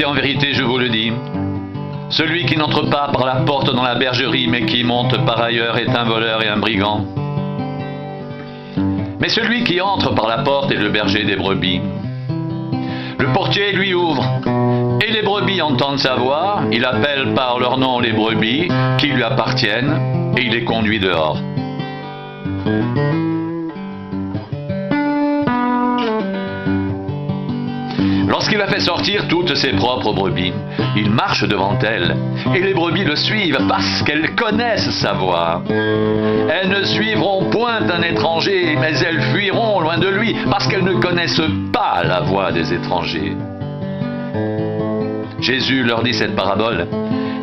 En vérité, je vous le dis, celui qui n'entre pas par la porte dans la bergerie, mais qui monte par ailleurs est un voleur et un brigand. Mais celui qui entre par la porte est le berger des brebis. Le portier lui ouvre, et les brebis entendent sa voix. Il appelle par leur nom les brebis qui lui appartiennent, et il les conduit dehors. Lorsqu'il a fait sortir toutes ses propres brebis, il marche devant elles, et les brebis le suivent parce qu'elles connaissent sa voix. Elles ne suivront point un étranger, mais elles fuiront loin de lui parce qu'elles ne connaissent pas la voix des étrangers. Jésus leur dit cette parabole,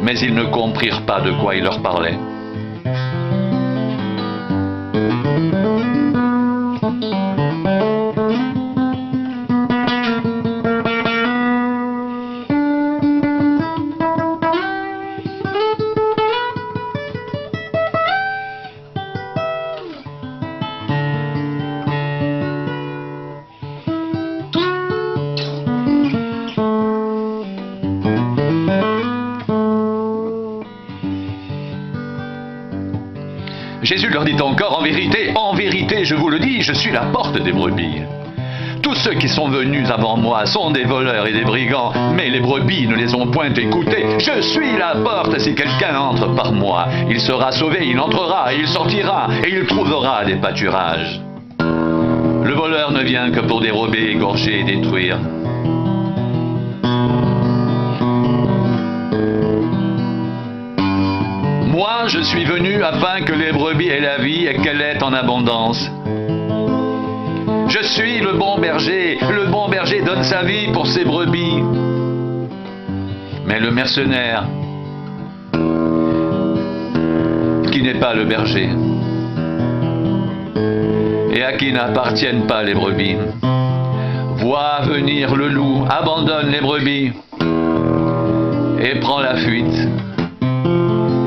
mais ils ne comprirent pas de quoi il leur parlait. Jésus leur dit encore, en vérité, je vous le dis, je suis la porte des brebis. Tous ceux qui sont venus avant moi sont des voleurs et des brigands, mais les brebis ne les ont point écoutés. Je suis la porte, si quelqu'un entre par moi, il sera sauvé, il entrera, il sortira, et il trouvera des pâturages. Le voleur ne vient que pour dérober, égorger et détruire. Moi, je suis venu afin que les brebis aient la vie et qu'elle ait en abondance. Je suis le bon berger donne sa vie pour ses brebis. Mais le mercenaire, qui n'est pas le berger, et à qui n'appartiennent pas les brebis, voit venir le loup, abandonne les brebis, et prend la fuite.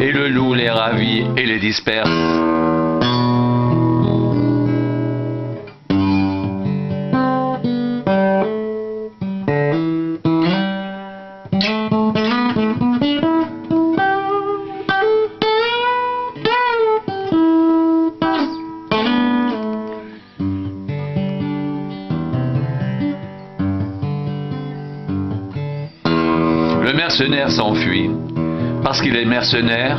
Et le loup les ravit et les disperse. Le mercenaire s'enfuit. Parce qu'il est mercenaire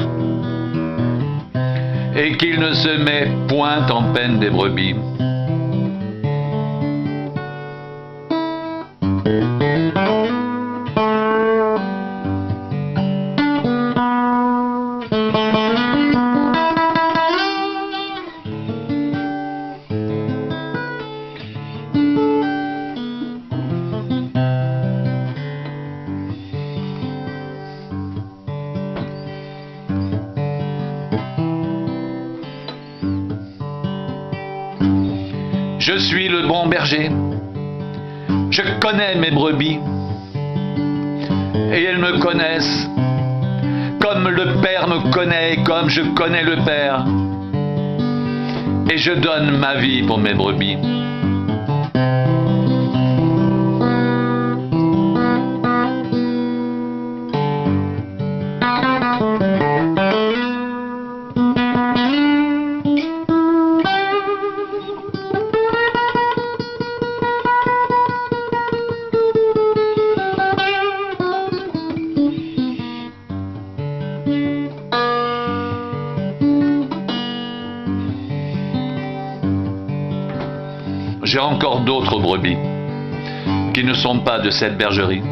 et qu'il ne se met point en peine des brebis. Je suis le bon berger. Je connais mes brebis. Et elles me connaissent. Comme le Père me connaît, comme je connais le Père. Et je donne ma vie pour mes brebis. J'ai encore d'autres brebis qui ne sont pas de cette bergerie.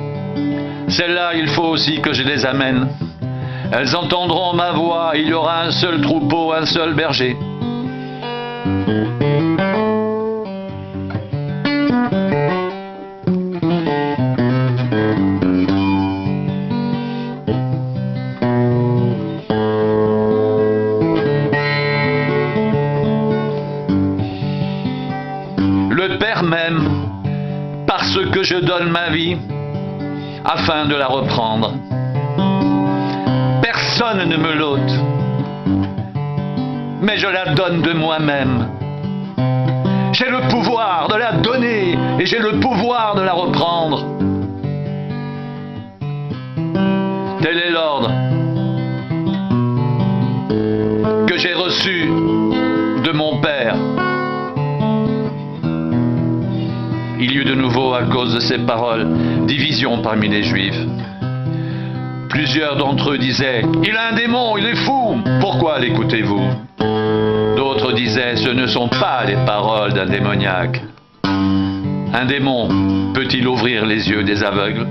Celles-là, il faut aussi que je les amène. Elles entendront ma voix, il y aura un seul troupeau, un seul berger. Le Père m'aime parce que je donne ma vie afin de la reprendre. Personne ne me l'ôte, mais je la donne de moi-même. J'ai le pouvoir de la donner et j'ai le pouvoir de la reprendre. Tel est l'ordre que j'ai reçu de mon Père. Il y eut de nouveau, à cause de ces paroles, division parmi les Juifs. Plusieurs d'entre eux disaient « Il a un démon, il est fou, pourquoi l'écoutez-vous » D'autres disaient « Ce ne sont pas les paroles d'un démoniaque. Un démon peut-il ouvrir les yeux des aveugles ?»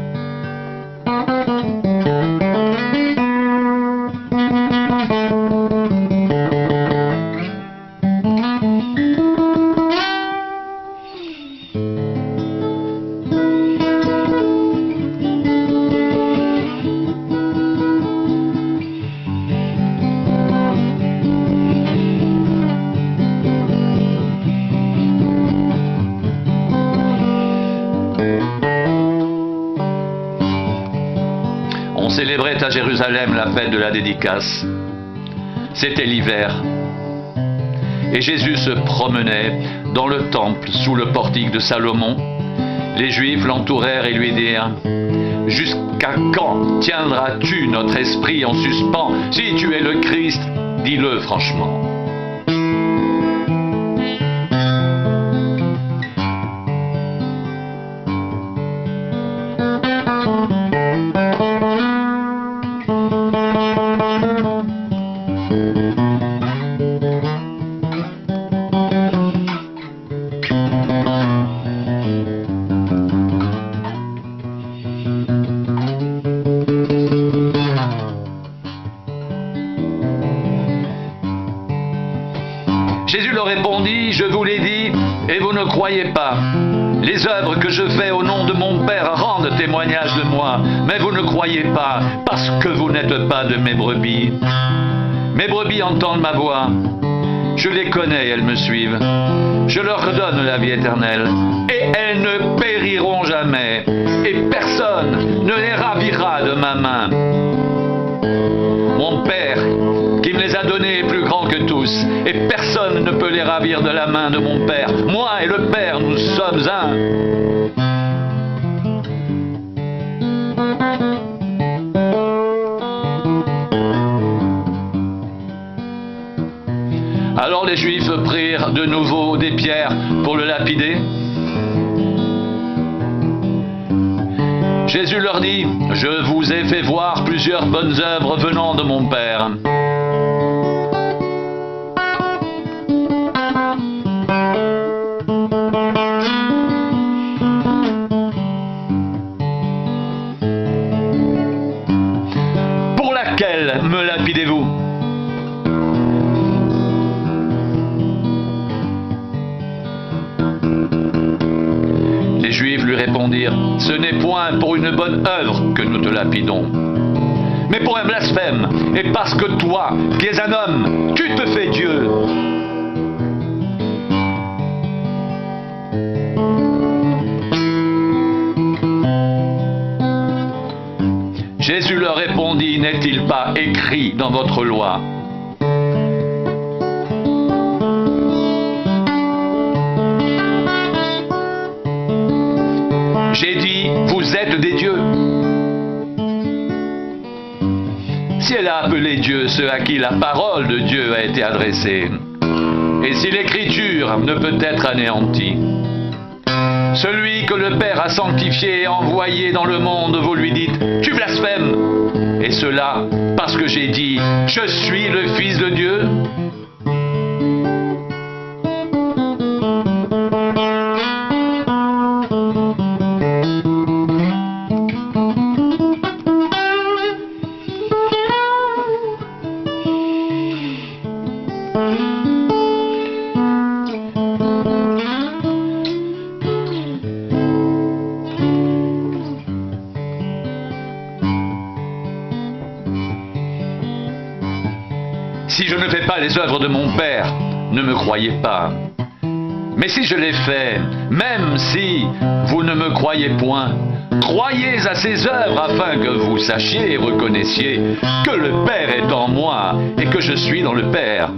On célébrait à Jérusalem la fête de la dédicace. C'était l'hiver. Et Jésus se promenait dans le temple sous le portique de Salomon. Les Juifs l'entourèrent et lui dirent « Jusqu'à quand tiendras-tu notre esprit en suspens? Si tu es le Christ, dis-le franchement. » Jésus leur répondit, je vous l'ai dit, et vous ne croyez pas. Les œuvres que je fais au nom de mon Père rendent témoignage de moi, mais vous ne croyez pas, parce que vous n'êtes pas de mes brebis. Mes brebis entendent ma voix. Je les connais, elles me suivent. Je leur donne la vie éternelle, et elles ne périront jamais, et personne ne les ravira de ma main. Mon Père, qui me les a donnés, est plus grand que tous, et personne ne peut les ravir de la main de mon Père. Moi et le Père, nous sommes un. Alors les Juifs prirent de nouveau des pierres pour le lapider. Jésus leur dit, « Je vous ai fait voir plusieurs bonnes œuvres venant de mon Père. » Pour laquelle me lapidez-vous ? Les Juifs lui répondirent, « Ce n'est point pour une bonne œuvre que nous te lapidons, mais pour un blasphème, et parce que toi, qui es un homme, tu te fais Dieu. » Jésus leur répondit, « N'est-il pas écrit dans votre loi ? » J'ai dit, vous êtes des dieux. Si elle a appelé Dieu ceux à qui la parole de Dieu a été adressée, et si l'écriture ne peut être anéantie, celui que le Père a sanctifié et envoyé dans le monde, vous lui dites, tu blasphèmes. Et cela parce que j'ai dit, je suis le Fils de Dieu. Si je ne fais pas les œuvres de mon Père, ne me croyez pas. Mais si je les fais, même si vous ne me croyez point, croyez à ces œuvres afin que vous sachiez et reconnaissiez que le Père est en moi et que je suis dans le Père.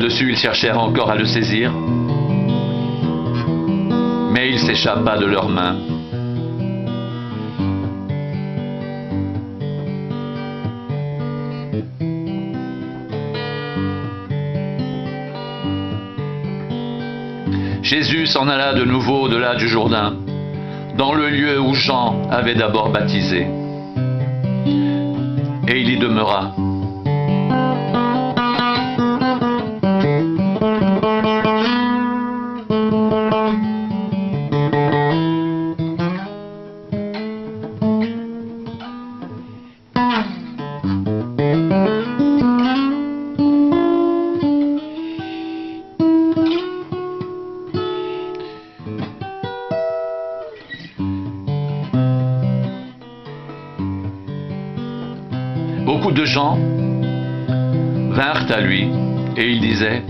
Là-dessus, ils cherchèrent encore à le saisir, mais il s'échappa de leurs mains. Jésus s'en alla de nouveau au-delà du Jourdain, dans le lieu où Jean avait d'abord baptisé. Et il y demeura. Beaucoup de gens vinrent à lui et il disait: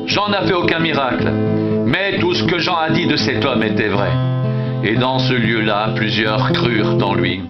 Jean n'a fait aucun miracle, mais tout ce que Jean a dit de cet homme était vrai. Et dans ce lieu-là, plusieurs crurent en lui.